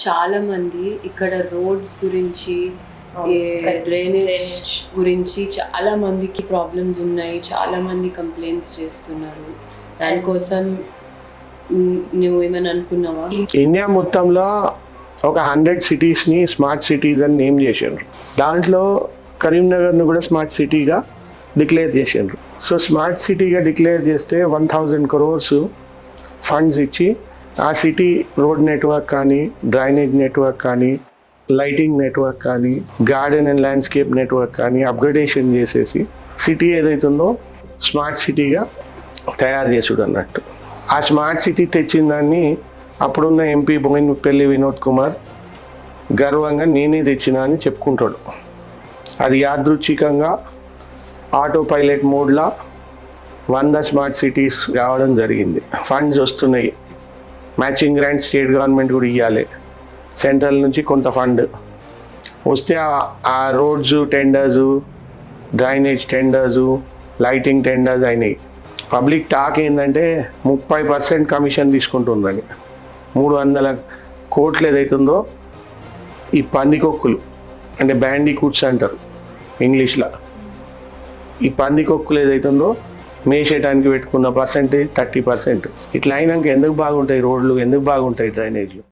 చాలా మంది ఇక్కడ రోడ్స్ గురించి డ్రైనేజ్ గురించి చాలా మందికి ప్రాబ్లమ్స్ ఉన్నాయి, చాలా మంది కంప్లైంట్స్ చేస్తున్నారు. దానికోసం నువ్వు ఏమైనా అనుకున్నావా? ఇండియా మొత్తంలో ఒక 100 సిటీస్ని స్మార్ట్ సిటీస్ అని నేమ్ చేశారు. దాంట్లో కరీంనగర్ను కూడా స్మార్ట్ సిటీగా డిక్లేర్ చేశారు. సో స్మార్ట్ సిటీగా డిక్లేర్ చేస్తే 1000 crores ఫండ్స్ ఇచ్చి ఆ సిటీ రోడ్ నెట్వర్క్ కానీ, డ్రైనేజ్ నెట్వర్క్ కానీ, లైటింగ్ నెట్వర్క్ కానీ, గార్డెన్ అండ్ ల్యాండ్స్కేప్ నెట్వర్క్ కానీ అప్గ్రేడేషన్ చేసేసి సిటీ ఏదైతుందో స్మార్ట్ సిటీగా తయారు చేసుడు అన్నట్టు. ఆ స్మార్ట్ సిటీ తెచ్చిన దాన్ని అప్పుడున్న ఎంపీ బోయినపల్లి వినోద్ కుమార్ గర్వంగా నేనే తెచ్చినా అని చెప్పుకుంటాడు. అది యాదృచ్ఛికంగా ఆటో పైలట్ మోడ్లా 100 స్మార్ట్ సిటీస్ కావడం జరిగింది. ఫండ్స్ వస్తున్నాయి, మ్యాచింగ్ గ్రాంట్ స్టేట్ గవర్నమెంట్ కూడా ఇవ్వాలి, సెంట్రల్ నుంచి కొంత ఫండ్ వస్తే ఆ రోడ్స్ టెండర్సు, డ్రైనేజ్ టెండర్సు, లైటింగ్ టెండర్స్ అయినాయి. పబ్లిక్ టాక్ ఏంటంటే 30% కమిషన్ తీసుకుంటుందని. 300 కోట్లు ఏదైతుందో ఈ పందికొక్కులు అంటే బ్యాండికూట్స్ అంటారు ఇంగ్లీష్లో, ఈ పందికొక్కులు ఏదైతుందో మేసేయడానికి పెట్టుకున్న పర్సెంటేజ్ 30%. ఇట్లా అయినాక ఎందుకు బాగుంటాయి రోడ్లు, ఎందుకు బాగుంటాయి డ్రైనేజ్లు?